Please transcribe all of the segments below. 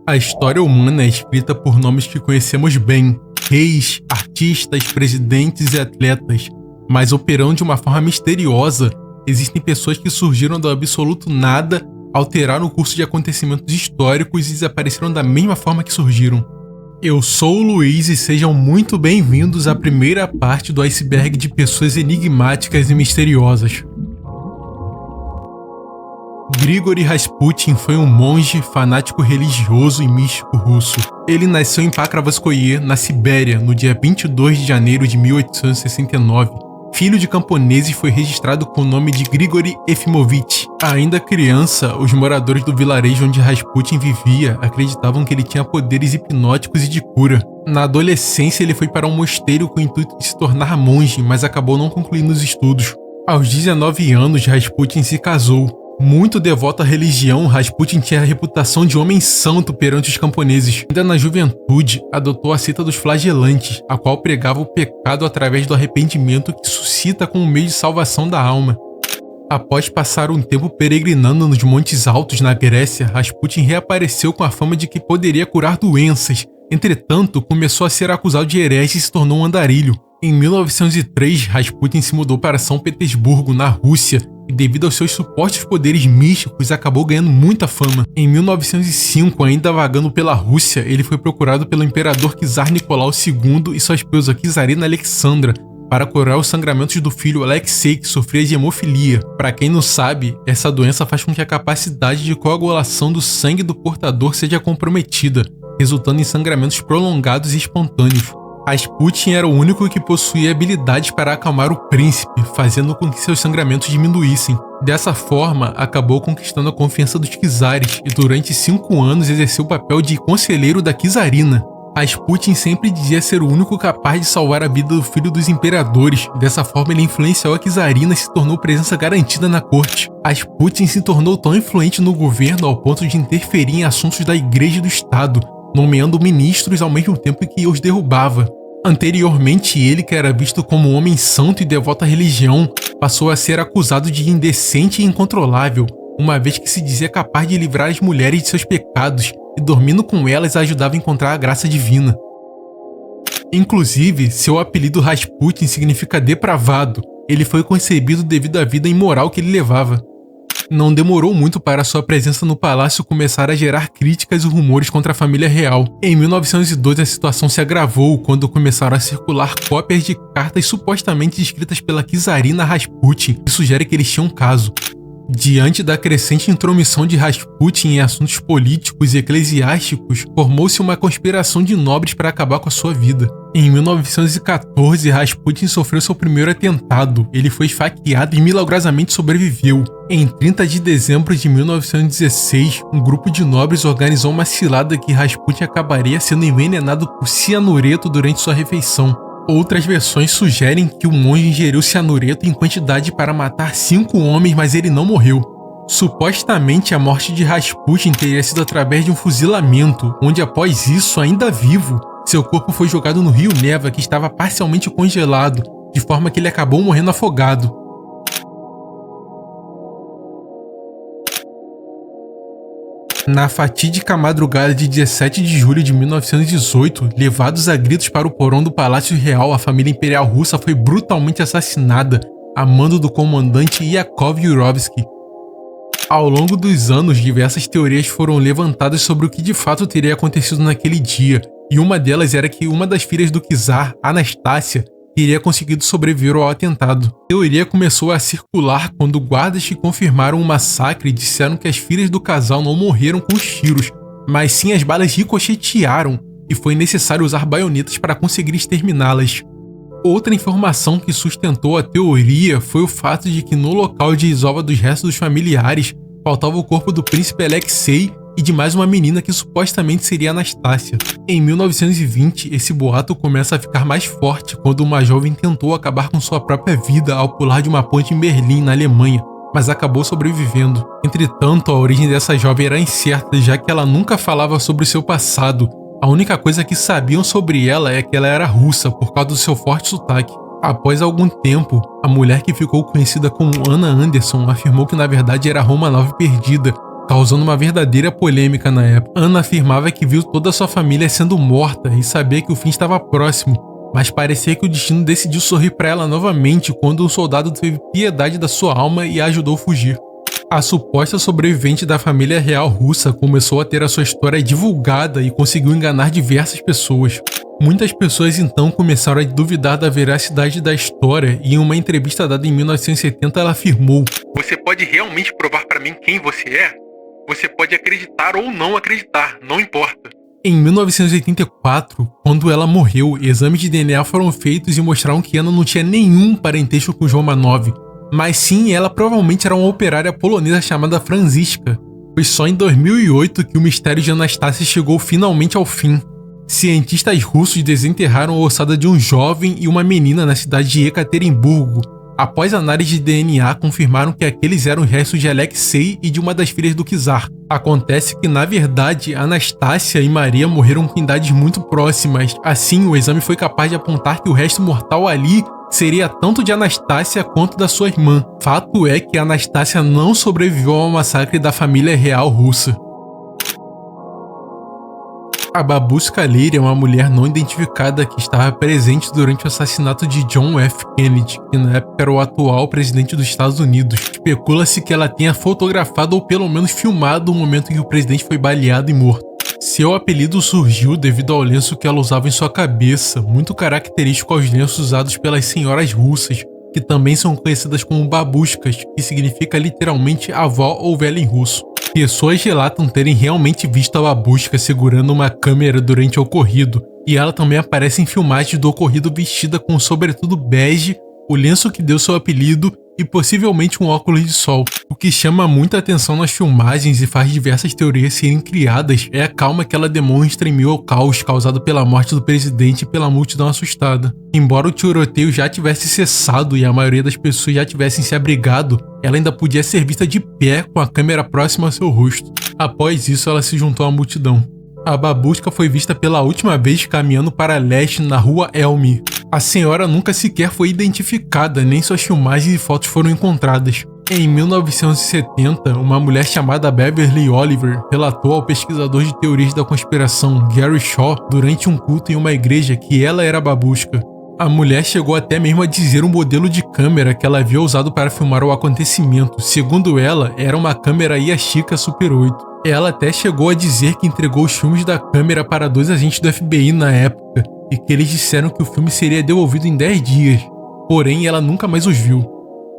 A história humana é escrita por nomes que conhecemos bem, reis, artistas, presidentes e atletas, mas operando de uma forma misteriosa, existem pessoas que surgiram do absoluto nada, alteraram o curso de acontecimentos históricos e desapareceram da mesma forma que surgiram. Eu sou o Luiz e sejam muito bem-vindos à primeira parte do iceberg de pessoas enigmáticas e misteriosas. Grigori Rasputin foi um monge, fanático religioso e místico russo. Ele nasceu em Pakrovskoye, na Sibéria, no dia 22 de janeiro de 1869. Filho de camponeses, foi registrado com o nome de Grigori Efimovich. Ainda criança, os moradores do vilarejo onde Rasputin vivia acreditavam que ele tinha poderes hipnóticos e de cura. Na adolescência, ele foi para um mosteiro com o intuito de se tornar monge, mas acabou não concluindo os estudos. Aos 19 anos, Rasputin se casou. Muito devoto à religião, Rasputin tinha a reputação de homem santo perante os camponeses. Ainda na juventude, adotou a seita dos flagelantes, a qual pregava o pecado através do arrependimento que suscita como meio de salvação da alma. Após passar um tempo peregrinando nos Montes Altos na Grécia, Rasputin reapareceu com a fama de que poderia curar doenças. Entretanto, começou a ser acusado de herege e se tornou um andarilho. Em 1903, Rasputin se mudou para São Petersburgo, na Rússia, e devido aos seus supostos poderes místicos, acabou ganhando muita fama. Em 1905, ainda vagando pela Rússia, ele foi procurado pelo imperador Czar Nicolau II e sua esposa Czarina Alexandra para curar os sangramentos do filho Alexei, que sofria de hemofilia. Para quem não sabe, essa doença faz com que a capacidade de coagulação do sangue do portador seja comprometida, resultando em sangramentos prolongados e espontâneos. Rasputin era o único que possuía habilidades para acalmar o príncipe, fazendo com que seus sangramentos diminuíssem. Dessa forma, acabou conquistando a confiança dos czares e durante 5 anos exerceu o papel de conselheiro da czarina. Rasputin sempre dizia ser o único capaz de salvar a vida do filho dos imperadores. Dessa forma, ele influenciou a czarina e se tornou presença garantida na corte. Rasputin se tornou tão influente no governo ao ponto de interferir em assuntos da igreja e do estado, nomeando ministros ao mesmo tempo que os derrubava. Anteriormente, ele, que era visto como um homem santo e devoto à religião, passou a ser acusado de indecente e incontrolável, uma vez que se dizia capaz de livrar as mulheres de seus pecados e, dormindo com elas, ajudava a encontrar a graça divina. Inclusive, seu apelido Rasputin significa depravado. Ele foi concebido devido à vida imoral que ele levava. Não demorou muito para sua presença no palácio começar a gerar críticas e rumores contra a família real. Em 1902, a situação se agravou quando começaram a circular cópias de cartas supostamente escritas pela czarina Rasputin, que sugere que eles tinham um caso. Diante da crescente intromissão de Rasputin em assuntos políticos e eclesiásticos, formou-se uma conspiração de nobres para acabar com a sua vida. Em 1914, Rasputin sofreu seu primeiro atentado. Ele foi esfaqueado e milagrosamente sobreviveu. Em 30 de dezembro de 1916, um grupo de nobres organizou uma cilada que Rasputin acabaria sendo envenenado por cianureto durante sua refeição. Outras versões sugerem que o monge ingeriu cianureto em quantidade para matar 5 homens, mas ele não morreu. Supostamente, a morte de Rasputin teria sido através de um fuzilamento, onde após isso, ainda vivo, seu corpo foi jogado no rio Neva, que estava parcialmente congelado, de forma que ele acabou morrendo afogado. Na fatídica madrugada de 17 de julho de 1918, levados a gritos para o porão do Palácio Real, a família imperial russa foi brutalmente assassinada, a mando do comandante Yakov Yurovsky. Ao longo dos anos, diversas teorias foram levantadas sobre o que de fato teria acontecido naquele dia, e uma delas era que uma das filhas do czar, Anastácia, teria conseguido sobreviver ao atentado. A teoria começou a circular quando guardas que confirmaram o massacre disseram que as filhas do casal não morreram com os tiros, mas sim as balas ricochetearam e foi necessário usar baionetas para conseguir exterminá-las. Outra informação que sustentou a teoria foi o fato de que no local de desova dos restos dos familiares faltava o corpo do príncipe Alexei e de mais uma menina que supostamente seria Anastácia. Em 1920, esse boato começa a ficar mais forte quando uma jovem tentou acabar com sua própria vida ao pular de uma ponte em Berlim, na Alemanha, mas acabou sobrevivendo. Entretanto, a origem dessa jovem era incerta, já que ela nunca falava sobre o seu passado. A única coisa que sabiam sobre ela é que ela era russa, por causa do seu forte sotaque. Após algum tempo, a mulher que ficou conhecida como Anna Anderson afirmou que na verdade era Romanov perdida, causando uma verdadeira polêmica na época. Anna afirmava que viu toda a sua família sendo morta e sabia que o fim estava próximo, mas parecia que o destino decidiu sorrir para ela novamente quando um soldado teve piedade da sua alma e a ajudou a fugir. A suposta sobrevivente da família real russa começou a ter a sua história divulgada e conseguiu enganar diversas pessoas. Muitas pessoas então começaram a duvidar da veracidade da história e em uma entrevista dada em 1970 ela afirmou: "Você pode realmente provar para mim quem você é? Você pode acreditar ou não acreditar, não importa." Em 1984, quando ela morreu, exames de DNA foram feitos e mostraram que Anna não tinha nenhum parentesco com os Romanov, mas sim ela provavelmente era uma operária polonesa chamada Franziska. Foi só em 2008 que o mistério de Anastasia chegou finalmente ao fim. Cientistas russos desenterraram a ossada de um jovem e uma menina na cidade de Ekaterimburgo. Após análise de DNA, confirmaram que aqueles eram restos de Alexei e de uma das filhas do czar. Acontece que, na verdade, Anastasia e Maria morreram com idades muito próximas. Assim, o exame foi capaz de apontar que o resto mortal ali seria tanto de Anastasia quanto da sua irmã. Fato é que Anastasia não sobreviveu ao massacre da família real russa. A Babushka Leary é uma mulher não identificada que estava presente durante o assassinato de John F. Kennedy, que na época era o atual presidente dos Estados Unidos. Especula-se que ela tenha fotografado ou pelo menos filmado o momento em que o presidente foi baleado e morto. Seu apelido surgiu devido ao lenço que ela usava em sua cabeça, muito característico aos lenços usados pelas senhoras russas, que também são conhecidas como babushkas, que significa literalmente avó ou velha em russo. Pessoas relatam terem realmente visto a babushka segurando uma câmera durante o ocorrido, e ela também aparece em filmagens do ocorrido vestida com um sobretudo bege, o lenço que deu seu apelido e possivelmente um óculos de sol. O que chama muita atenção nas filmagens e faz diversas teorias serem criadas é a calma que ela demonstra em meio ao caos causado pela morte do presidente e pela multidão assustada. Embora o tiroteio já tivesse cessado e a maioria das pessoas já tivessem se abrigado, ela ainda podia ser vista de pé com a câmera próxima ao seu rosto. Após isso, ela se juntou à multidão. A babushka foi vista pela última vez caminhando para leste na rua Elmi. A senhora nunca sequer foi identificada, nem suas filmagens e fotos foram encontradas. Em 1970, uma mulher chamada Beverly Oliver relatou ao pesquisador de teorias da conspiração Gary Shaw durante um culto em uma igreja que ela era a babushka. A mulher chegou até mesmo a dizer o modelo de câmera que ela havia usado para filmar o acontecimento. Segundo ela, era uma câmera Yashica Super 8. Ela até chegou a dizer que entregou os filmes da câmera para 2 agentes do FBI na época e que eles disseram que o filme seria devolvido em 10 dias. Porém, ela nunca mais os viu.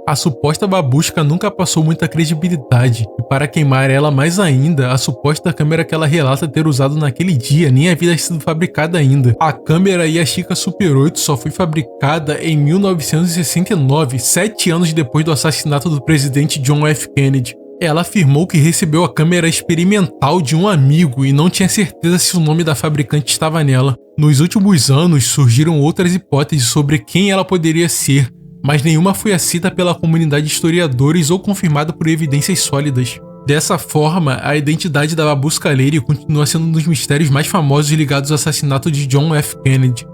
A suposta babushka nunca passou muita credibilidade, e para queimar ela mais ainda, a suposta câmera que ela relata ter usado naquele dia nem havia sido fabricada ainda. A câmera Yashica Super 8 só foi fabricada em 1969, 7 anos depois do assassinato do presidente John F. Kennedy. Ela afirmou que recebeu a câmera experimental de um amigo e não tinha certeza se o nome da fabricante estava nela. Nos últimos anos, surgiram outras hipóteses sobre quem ela poderia ser, mas nenhuma foi aceita pela comunidade de historiadores ou confirmada por evidências sólidas. Dessa forma, a identidade da Babushka Leary continua sendo um dos mistérios mais famosos ligados ao assassinato de John F. Kennedy.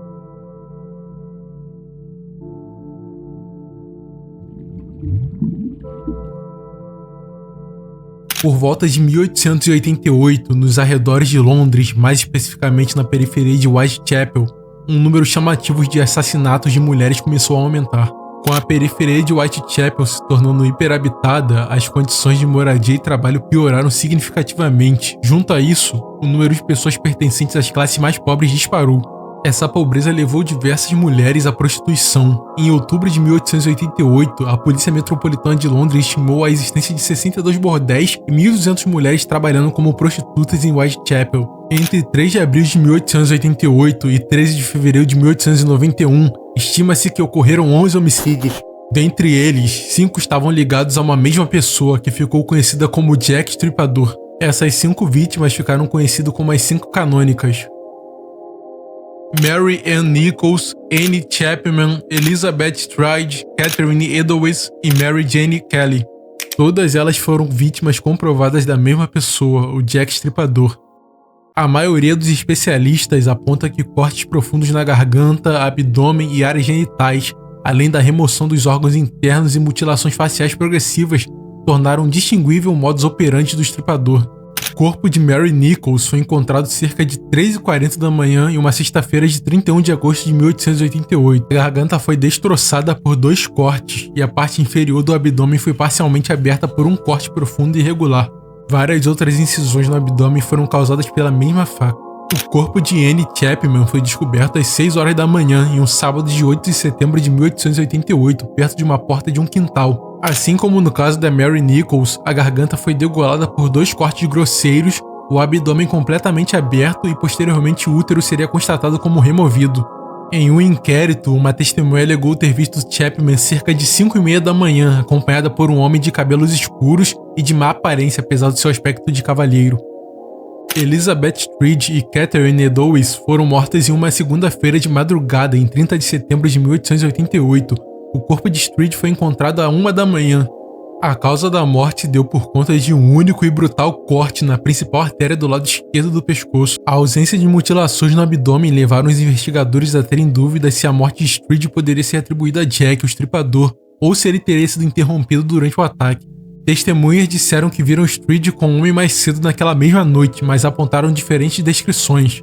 Por volta de 1888, nos arredores de Londres, mais especificamente na periferia de Whitechapel, um número chamativo de assassinatos de mulheres começou a aumentar. Com a periferia de Whitechapel se tornando hiperabitada, as condições de moradia e trabalho pioraram significativamente. Junto a isso, o número de pessoas pertencentes às classes mais pobres disparou. Essa pobreza levou diversas mulheres à prostituição. Em outubro de 1888, a Polícia Metropolitana de Londres estimou a existência de 62 bordéis e 1.200 mulheres trabalhando como prostitutas em Whitechapel. Entre 3 de abril de 1888 e 13 de fevereiro de 1891, estima-se que ocorreram 11 homicídios. Dentre eles, 5 estavam ligados a uma mesma pessoa, que ficou conhecida como Jack Stripador. Essas 5 vítimas ficaram conhecidas como as 5 canônicas: Mary Ann Nichols, Annie Chapman, Elizabeth Stride, Catherine Edowitz e Mary Jane Kelly. Todas elas foram vítimas comprovadas da mesma pessoa, o Jack Stripador. A maioria dos especialistas aponta que cortes profundos na garganta, abdômen e áreas genitais, além da remoção dos órgãos internos e mutilações faciais progressivas, tornaram indistinguível o modus operandi do estripador. O corpo de Mary Nichols foi encontrado cerca de 3h40 da manhã em uma sexta-feira de 31 de agosto de 1888. A garganta foi destroçada por 2 cortes e a parte inferior do abdômen foi parcialmente aberta por um corte profundo e irregular. Várias outras incisões no abdômen foram causadas pela mesma faca. O corpo de Anne Chapman foi descoberto às 6 horas da manhã em um sábado de 8 de setembro de 1888, perto de uma porta de um quintal. Assim como no caso da Mary Nichols, a garganta foi degolada por 2 cortes grosseiros, o abdômen completamente aberto e posteriormente o útero seria constatado como removido. Em um inquérito, uma testemunha alegou ter visto Chapman cerca de 5h30 da manhã, acompanhada por um homem de cabelos escuros e de má aparência apesar do seu aspecto de cavalheiro. Elizabeth Street e Catherine Eddowes foram mortas em uma segunda-feira de madrugada, em 30 de setembro de 1888. O corpo de Street foi encontrado à 1h da manhã. A causa da morte deu por conta de um único e brutal corte na principal artéria do lado esquerdo do pescoço. A ausência de mutilações no abdômen levaram os investigadores a terem dúvidas se a morte de Street poderia ser atribuída a Jack, o estripador, ou se ele teria sido interrompido durante o ataque. Testemunhas disseram que viram Street com um homem mais cedo naquela mesma noite, mas apontaram diferentes descrições.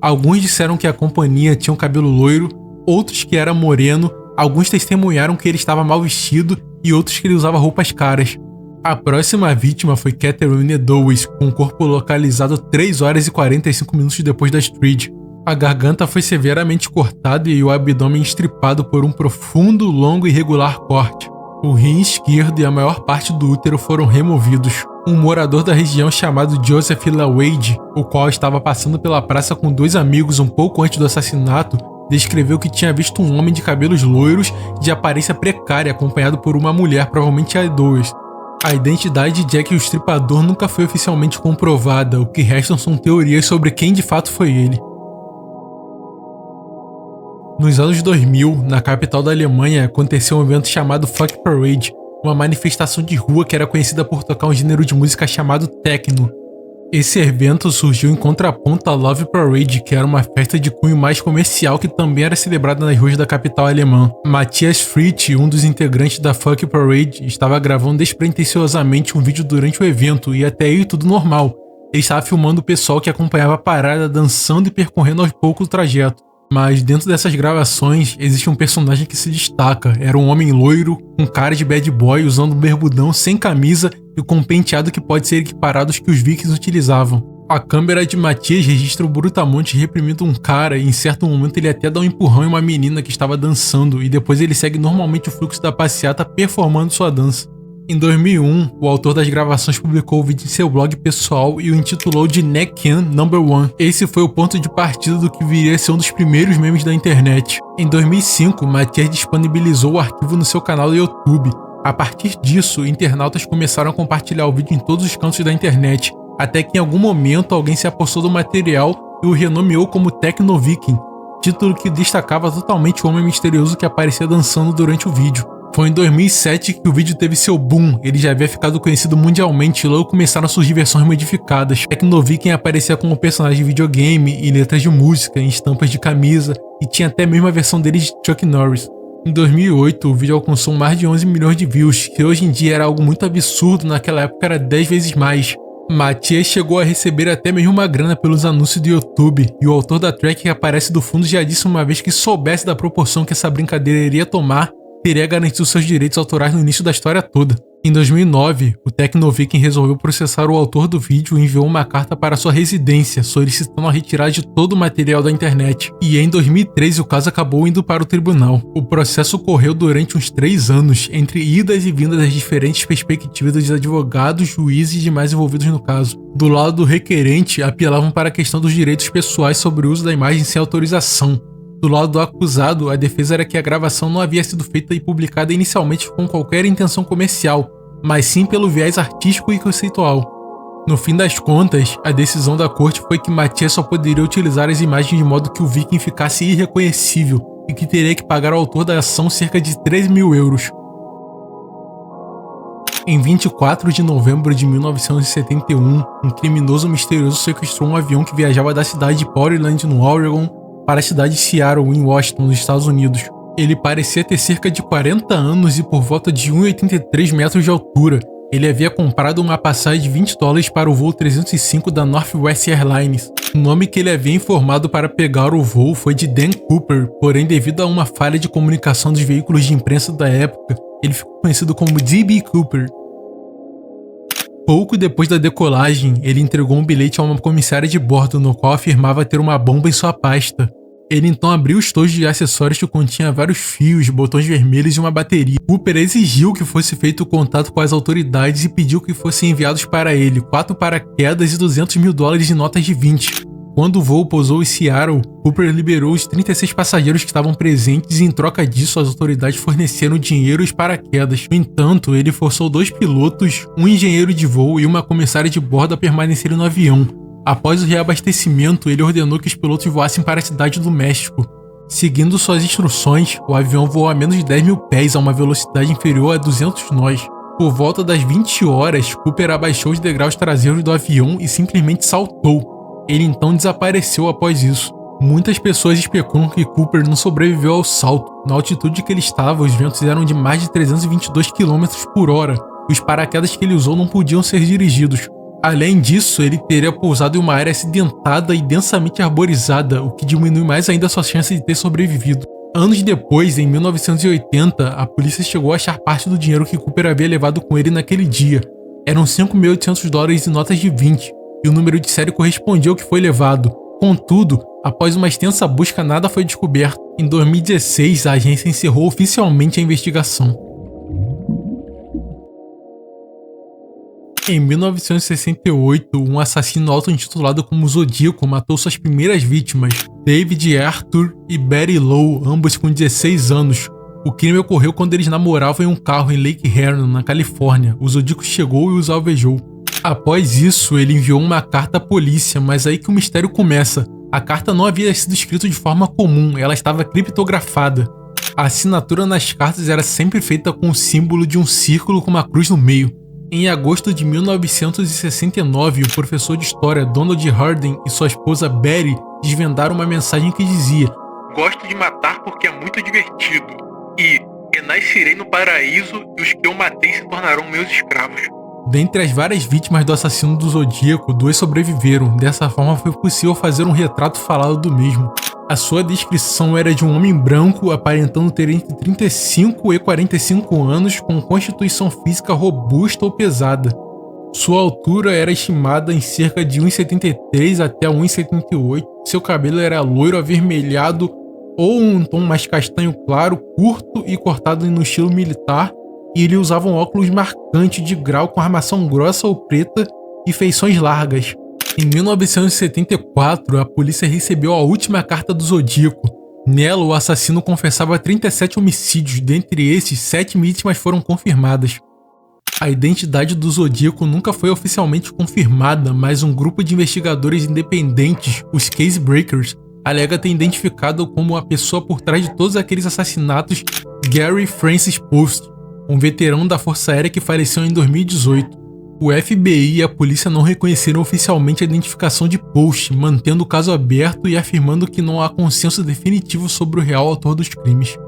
Alguns disseram que a companhia tinha um cabelo loiro, outros que era moreno, alguns testemunharam que ele estava mal vestido e outros que ele usava roupas caras. A próxima vítima foi Catherine Eddowes, com o corpo localizado 3 horas e 45 minutos depois da Street. A garganta foi severamente cortada e o abdômen estripado por um profundo, longo e irregular corte. O rim esquerdo e a maior parte do útero foram removidos. Um morador da região chamado Joseph Lawade, o qual estava passando pela praça com 2 amigos um pouco antes do assassinato, descreveu que tinha visto um homem de cabelos loiros de aparência precária acompanhado por uma mulher, provavelmente a Eddowes. A identidade de Jack o Estripador nunca foi oficialmente comprovada, o que restam são teorias sobre quem de fato foi ele. Nos anos 2000, na capital da Alemanha, aconteceu um evento chamado Fuck Parade, uma manifestação de rua que era conhecida por tocar um gênero de música chamado techno. Esse evento surgiu em contraponto à Love Parade, que era uma festa de cunho mais comercial que também era celebrada nas ruas da capital alemã. Matthias Fritz, um dos integrantes da Fuck Parade, estava gravando despretensiosamente um vídeo durante o evento e até aí tudo normal. Ele estava filmando o pessoal que acompanhava a parada dançando e percorrendo aos poucos o trajeto. Mas dentro dessas gravações existe um personagem que se destaca. Era um homem loiro, com cara de bad boy, usando um berbudão sem camisa e com um penteado que pode ser equiparado aos que os vikings utilizavam. A câmera de Matthias registra o brutamonte reprimindo um cara e em certo momento ele até dá um empurrão em uma menina que estava dançando e depois ele segue normalmente o fluxo da passeata performando sua dança. Em 2001, o autor das gravações publicou o vídeo em seu blog pessoal e o intitulou de Neckcan No.1. Esse foi o ponto de partida do que viria a ser um dos primeiros memes da internet. Em 2005, Matthias disponibilizou o arquivo no seu canal do YouTube. A partir disso, internautas começaram a compartilhar o vídeo em todos os cantos da internet, até que em algum momento alguém se apossou do material e o renomeou como Techno Viking, título que destacava totalmente o homem misterioso que aparecia dançando durante o vídeo. Foi em 2007 que o vídeo teve seu boom, ele já havia ficado conhecido mundialmente e logo começaram a surgir versões modificadas. Techno Viking aparecia como personagem de videogame e letras de música, em estampas de camisa, e tinha até mesmo a versão dele de Chuck Norris. Em 2008, o vídeo alcançou mais de 11 milhões de views, que hoje em dia era algo muito absurdo, naquela época era 10 vezes mais. Matthias chegou a receber até mesmo uma grana pelos anúncios do YouTube, e o autor da track que aparece do fundo já disse uma vez que soubesse da proporção que essa brincadeira iria tomar, teria garantido seus direitos autorais no início da história toda. Em 2009, o Techno Viking resolveu processar o autor do vídeo e enviou uma carta para sua residência, solicitando a retirada de todo o material da internet. E em 2013 o caso acabou indo para o tribunal. O processo ocorreu durante uns 3 anos, entre idas e vindas das diferentes perspectivas dos advogados, juízes e demais envolvidos no caso. Do lado do requerente, apelavam para a questão dos direitos pessoais sobre o uso da imagem sem autorização. Do lado do acusado, a defesa era que a gravação não havia sido feita e publicada inicialmente com qualquer intenção comercial, mas sim pelo viés artístico e conceitual. No fim das contas, a decisão da corte foi que Matthias só poderia utilizar as imagens de modo que o Viking ficasse irreconhecível e que teria que pagar ao autor da ação cerca de 13.000 euros. Em 24 de novembro de 1971, um criminoso misterioso sequestrou um avião que viajava da cidade de Portland, no Oregon, para a cidade de Seattle, em Washington, nos Estados Unidos. Ele parecia ter cerca de 40 anos e por volta de 1,83 metros de altura. Ele havia comprado uma passagem de $20 para o voo 305 da Northwest Airlines. O nome que ele havia informado para pegar o voo foi de Dan Cooper, porém devido a uma falha de comunicação dos veículos de imprensa da época, ele ficou conhecido como D.B. Cooper. Pouco depois da decolagem, ele entregou um bilhete a uma comissária de bordo no qual afirmava ter uma bomba em sua pasta. Ele então abriu o estojo de acessórios que continha vários fios, botões vermelhos e uma bateria. Cooper exigiu que fosse feito contato com as autoridades e pediu que fossem enviados para ele 4 paraquedas e $200 mil em notas de 20. Quando o voo pousou em Seattle, Cooper liberou os 36 passageiros que estavam presentes e em troca disso as autoridades forneceram dinheiro e os paraquedas. No entanto, ele forçou 2 pilotos, um engenheiro de voo e uma comissária de bordo a permanecerem no avião. Após o reabastecimento, ele ordenou que os pilotos voassem para a cidade do México. Seguindo suas instruções, o avião voou a menos de 10 mil pés a uma velocidade inferior a 200 nós. Por volta das 20 horas, Cooper abaixou os degraus traseiros do avião e simplesmente saltou. Ele então desapareceu após isso. Muitas pessoas especulam que Cooper não sobreviveu ao salto. Na altitude que ele estava, os ventos eram de mais de 322 km por hora. Os paraquedas que ele usou não podiam ser dirigidos. Além disso, ele teria pousado em uma área acidentada e densamente arborizada, o que diminui mais ainda a sua chance de ter sobrevivido. Anos depois, em 1980, a polícia chegou a achar parte do dinheiro que Cooper havia levado com ele naquele dia. Eram $5.800 em notas de 20, e o número de série correspondia ao que foi levado. Contudo, após uma extensa busca, nada foi descoberto. Em 2016, a agência encerrou oficialmente a investigação. Em 1968, um assassino auto-intitulado como Zodíaco matou suas primeiras vítimas, David Arthur e Betty Lowe, ambos com 16 anos. O crime ocorreu quando eles namoravam em um carro em Lake Hernon, na Califórnia. O Zodíaco chegou e os alvejou. Após isso, ele enviou uma carta à polícia, mas aí que o mistério começa. A carta não havia sido escrita de forma comum, ela estava criptografada. A assinatura nas cartas era sempre feita com o símbolo de um círculo com uma cruz no meio. Em agosto de 1969, o professor de história Donald Harding e sua esposa Betty desvendaram uma mensagem que dizia: "Gosto de matar porque é muito divertido, e renascerei no paraíso e os que eu matei se tornarão meus escravos." Dentre as várias vítimas do assassino do Zodíaco, 2 sobreviveram. Dessa forma, foi possível fazer um retrato falado do mesmo. A sua descrição era de um homem branco, aparentando ter entre 35 e 45 anos, com constituição física robusta ou pesada. Sua altura era estimada em cerca de 1,73 até 1,78. Seu cabelo era loiro avermelhado ou um tom mais castanho claro, curto e cortado no estilo militar, e ele usava um óculos marcante de grau com armação grossa ou preta e feições largas. Em 1974, a polícia recebeu a última carta do Zodíaco. Nela, o assassino confessava 37 homicídios, dentre esses 7 vítimas foram confirmadas. A identidade do Zodíaco nunca foi oficialmente confirmada, mas um grupo de investigadores independentes, os Case Breakers, alega ter identificado como a pessoa por trás de todos aqueles assassinatos Gary Francis Post, um veterano da Força Aérea que faleceu em 2018. O FBI e a polícia não reconheceram oficialmente a identificação de Post, mantendo o caso aberto e afirmando que não há consenso definitivo sobre o real autor dos crimes.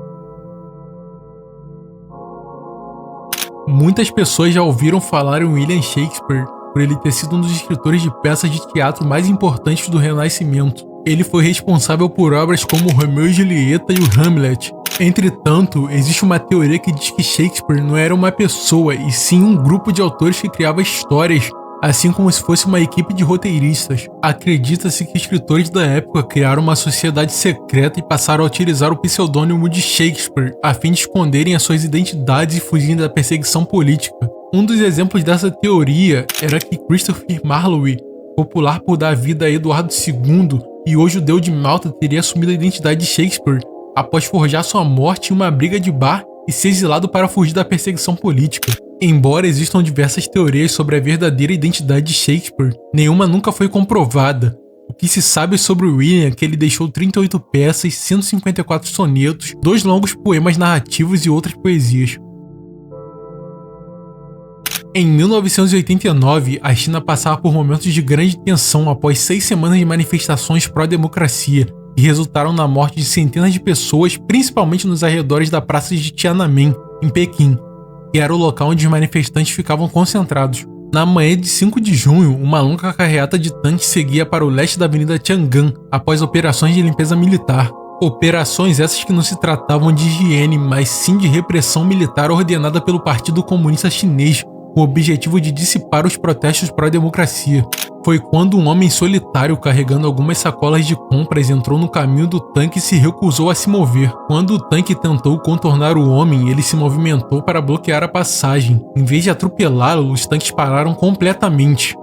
Muitas pessoas já ouviram falar em William Shakespeare por ele ter sido um dos escritores de peças de teatro mais importantes do Renascimento. Ele foi responsável por obras como Romeu e Julieta e o Hamlet. Entretanto, existe uma teoria que diz que Shakespeare não era uma pessoa, e sim um grupo de autores que criava histórias, assim como se fosse uma equipe de roteiristas. Acredita-se que escritores da época criaram uma sociedade secreta e passaram a utilizar o pseudônimo de Shakespeare, a fim de esconderem as suas identidades e fugirem da perseguição política. Um dos exemplos dessa teoria era que Christopher Marlowe, popular por dar vida a Eduardo II, e o judeu de Malta, teria assumido a identidade de Shakespeare após forjar sua morte em uma briga de bar e ser exilado para fugir da perseguição política. Embora existam diversas teorias sobre a verdadeira identidade de Shakespeare, nenhuma nunca foi comprovada. O que se sabe sobre William é que ele deixou 38 peças, 154 sonetos, 2 longos poemas narrativos e outras poesias. Em 1989, a China passava por momentos de grande tensão após 6 semanas de manifestações pró-democracia, que resultaram na morte de centenas de pessoas, principalmente nos arredores da praça de Tiananmen, em Pequim. que era o local onde os manifestantes ficavam concentrados. Na manhã de 5 de junho, uma longa carreata de tanques seguia para o leste da Avenida Tiangan após operações de limpeza militar. Operações essas que não se tratavam de higiene, mas sim de repressão militar ordenada pelo Partido Comunista Chinês, com o objetivo de dissipar os protestos pró-democracia. Foi quando um homem solitário carregando algumas sacolas de compras entrou no caminho do tanque e se recusou a se mover. Quando o tanque tentou contornar o homem, ele se movimentou para bloquear a passagem. Em vez de atropelá-lo, os tanques pararam completamente.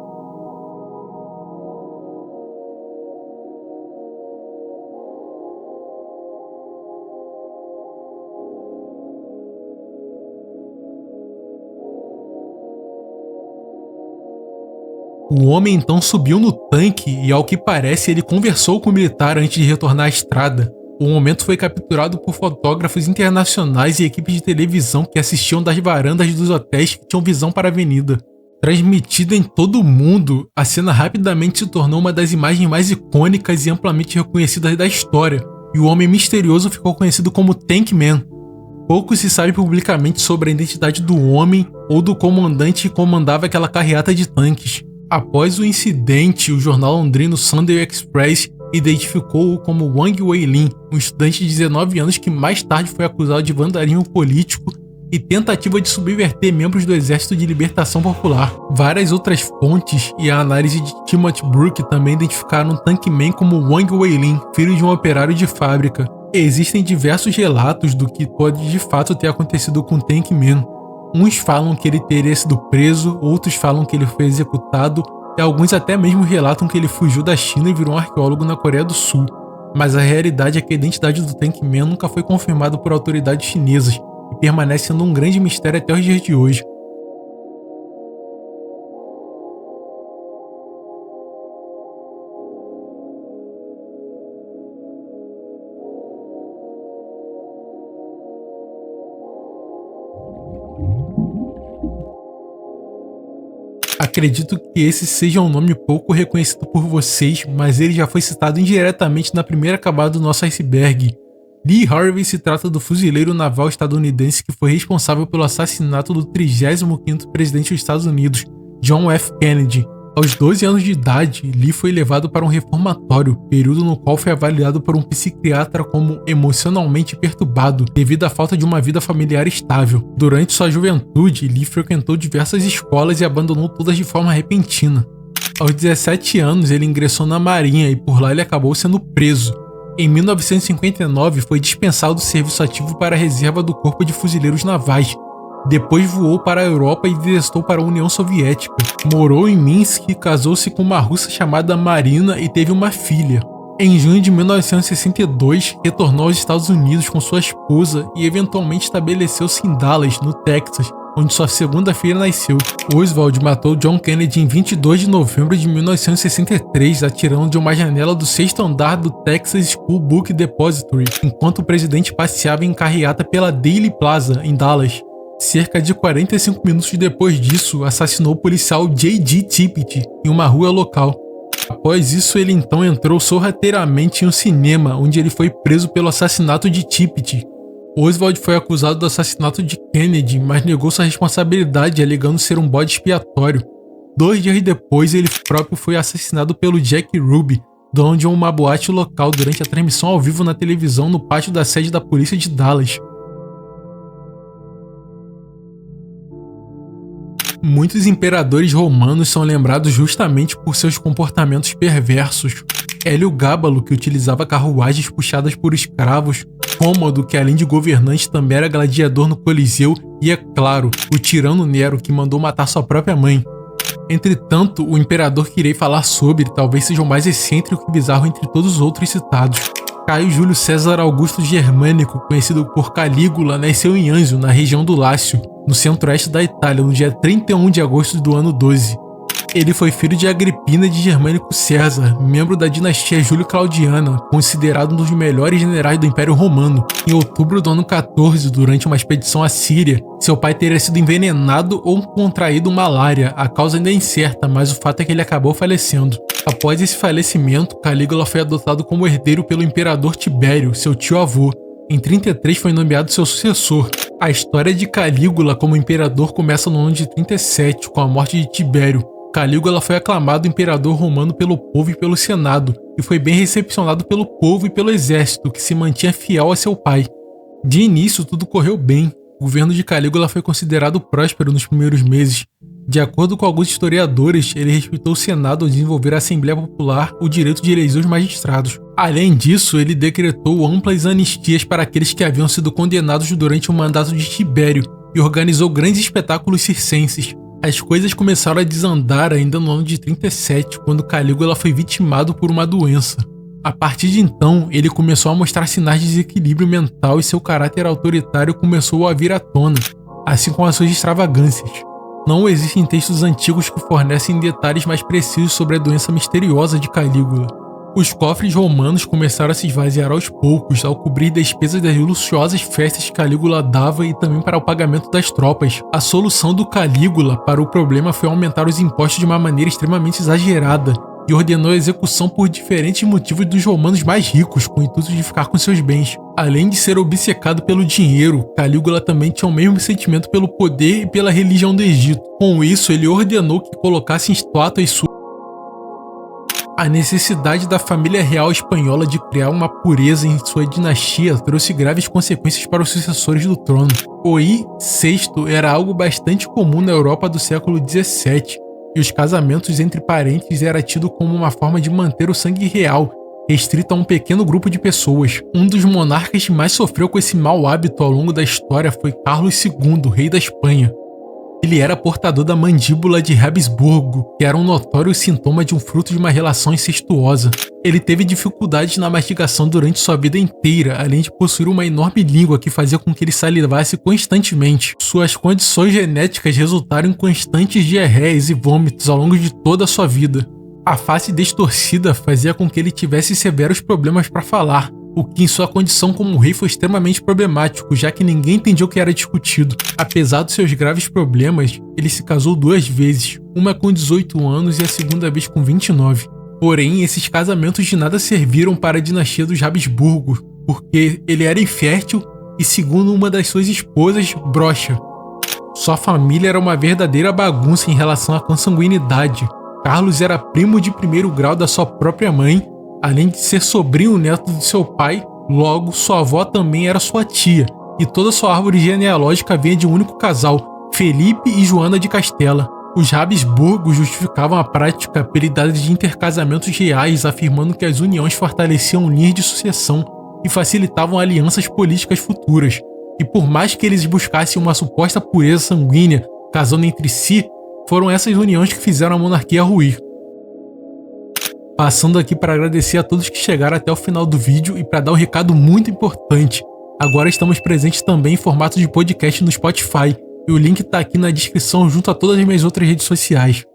O homem então subiu no tanque e, ao que parece, ele conversou com o militar antes de retornar à estrada. O momento foi capturado por fotógrafos internacionais e equipes de televisão que assistiam das varandas dos hotéis que tinham visão para a avenida. Transmitida em todo o mundo, a cena rapidamente se tornou uma das imagens mais icônicas e amplamente reconhecidas da história, e o homem misterioso ficou conhecido como Tank Man. Pouco se sabe publicamente sobre a identidade do homem ou do comandante que comandava aquela carreata de tanques. Após o incidente, o jornal londrino Sunday Express identificou-o como Wang Weilin, um estudante de 19 anos que mais tarde foi acusado de vandalismo político e tentativa de subverter membros do Exército de Libertação Popular. Várias outras fontes e a análise de Timothy Brook também identificaram Tank Man como Wang Weilin, filho de um operário de fábrica. Existem diversos relatos do que pode de fato ter acontecido com Tank Man. Uns falam que ele teria sido preso, outros falam que ele foi executado, e alguns até mesmo relatam que ele fugiu da China e virou um arqueólogo na Coreia do Sul. Mas a realidade é que a identidade do Tank Man nunca foi confirmada por autoridades chinesas e permanece sendo um grande mistério até os dias de hoje. Acredito que esse seja um nome pouco reconhecido por vocês, mas ele já foi citado indiretamente na primeira camada do nosso iceberg. Lee Harvey se trata do fuzileiro naval estadunidense que foi responsável pelo assassinato do 35º presidente dos Estados Unidos, John F. Kennedy. Aos 12 anos de idade, Lee foi levado para um reformatório, período no qual foi avaliado por um psiquiatra como emocionalmente perturbado, devido à falta de uma vida familiar estável. Durante sua juventude, Lee frequentou diversas escolas e abandonou todas de forma repentina. Aos 17 anos, ele ingressou na Marinha e por lá ele acabou sendo preso. Em 1959, foi dispensado do serviço ativo para a reserva do Corpo de Fuzileiros Navais. Depois voou para a Europa e desertou para a União Soviética. Morou em Minsk, casou-se com uma russa chamada Marina e teve uma filha. Em junho de 1962, retornou aos Estados Unidos com sua esposa e eventualmente estabeleceu-se em Dallas, no Texas, onde sua segunda filha nasceu. Oswald matou John Kennedy em 22 de novembro de 1963, atirando de uma janela do 6º andar do Texas School Book Depository, enquanto o presidente passeava em carreata pela Dealey Plaza, em Dallas. Cerca de 45 minutos depois disso, assassinou o policial J.D. Tippit em uma rua local. Após isso, ele então entrou sorrateiramente em um cinema, onde ele foi preso pelo assassinato de Tippit. Oswald foi acusado do assassinato de Kennedy, mas negou sua responsabilidade, alegando ser um bode expiatório. 2 dias depois, ele próprio foi assassinado pelo Jack Ruby, dono de uma boate local, durante a transmissão ao vivo na televisão no pátio da sede da polícia de Dallas. Muitos imperadores romanos são lembrados justamente por seus comportamentos perversos. Hélio Gábalo, que utilizava carruagens puxadas por escravos, Cômodo, que além de governante também era gladiador no Coliseu, e, é claro, o tirano Nero, que mandou matar sua própria mãe. Entretanto, o imperador que irei falar sobre talvez seja o mais excêntrico e bizarro entre todos os outros citados. Caio Júlio César Augusto Germânico, conhecido por Calígula, nasceu em Anzio, na região do Lácio, no centro-oeste da Itália, no dia 31 de agosto do ano 12. Ele foi filho de Agripina de Germânico César, membro da dinastia Júlio-Claudiana, considerado um dos melhores generais do Império Romano. Em outubro do ano 14, durante uma expedição à Síria, seu pai teria sido envenenado ou contraído malária. A causa ainda é incerta, mas o fato é que ele acabou falecendo. Após esse falecimento, Calígula foi adotado como herdeiro pelo imperador Tibério, seu tio-avô. Em 33 foi nomeado seu sucessor. A história de Calígula como imperador começa no ano de 37, com a morte de Tibério. Calígula foi aclamado imperador romano pelo povo e pelo senado, e foi bem recepcionado pelo povo e pelo exército, que se mantinha fiel a seu pai. De início, tudo correu bem. O governo de Calígula foi considerado próspero nos primeiros meses. De acordo com alguns historiadores, ele respeitou o senado ao desenvolver a Assembleia Popular o direito de eleger os magistrados. Além disso, ele decretou amplas anistias para aqueles que haviam sido condenados durante o mandato de Tibério e organizou grandes espetáculos circenses. As coisas começaram a desandar ainda no ano de 37, quando Calígula foi vitimado por uma doença. A partir de então, ele começou a mostrar sinais de desequilíbrio mental e seu caráter autoritário começou a vir à tona, assim como as suas extravagâncias. Não existem textos antigos que fornecem detalhes mais precisos sobre a doença misteriosa de Calígula. Os cofres romanos começaram a se esvaziar aos poucos, ao cobrir despesas das luxuosas festas que Calígula dava e também para o pagamento das tropas. A solução do Calígula para o problema foi aumentar os impostos de uma maneira extremamente exagerada e ordenou a execução por diferentes motivos dos romanos mais ricos, com o intuito de ficar com seus bens. Além de ser obcecado pelo dinheiro, Calígula também tinha o mesmo sentimento pelo poder e pela religião do Egito. Com isso, ele ordenou que colocassem estátuas suas. A necessidade da família real espanhola de criar uma pureza em sua dinastia trouxe graves consequências para os sucessores do trono. O I VI era algo bastante comum na Europa do século XVII, e os casamentos entre parentes era tido como uma forma de manter o sangue real, restrito a um pequeno grupo de pessoas. Um dos monarcas que mais sofreu com esse mau hábito ao longo da história foi Carlos II, rei da Espanha. Ele era portador da mandíbula de Habsburgo, que era um notório sintoma de um fruto de uma relação incestuosa. Ele teve dificuldades na mastigação durante sua vida inteira, além de possuir uma enorme língua que fazia com que ele salivasse constantemente. Suas condições genéticas resultaram em constantes diarreias e vômitos ao longo de toda a sua vida. A face distorcida fazia com que ele tivesse severos problemas para falar, o que em sua condição como rei foi extremamente problemático, já que ninguém entendia o que era discutido. Apesar dos seus graves problemas, ele se casou 2 vezes, uma com 18 anos e a segunda vez com 29. Porém, esses casamentos de nada serviram para a dinastia dos Habsburgo, porque ele era infértil e, segundo uma das suas esposas, broxa. Sua família era uma verdadeira bagunça em relação à consanguinidade. Carlos era primo de primeiro grau da sua própria mãe, além de ser sobrinho neto de seu pai, logo sua avó também era sua tia, e toda sua árvore genealógica vinha de um único casal, Felipe e Joana de Castela. Os Habsburgos justificavam a prática pela idade de intercasamentos reais, afirmando que as uniões fortaleciam linhas de sucessão e facilitavam alianças políticas futuras. E por mais que eles buscassem uma suposta pureza sanguínea casando entre si, foram essas uniões que fizeram a monarquia ruir. Passando aqui para agradecer a todos que chegaram até o final do vídeo e para dar um recado muito importante. Agora estamos presentes também em formato de podcast no Spotify e o link está aqui na descrição junto a todas as minhas outras redes sociais.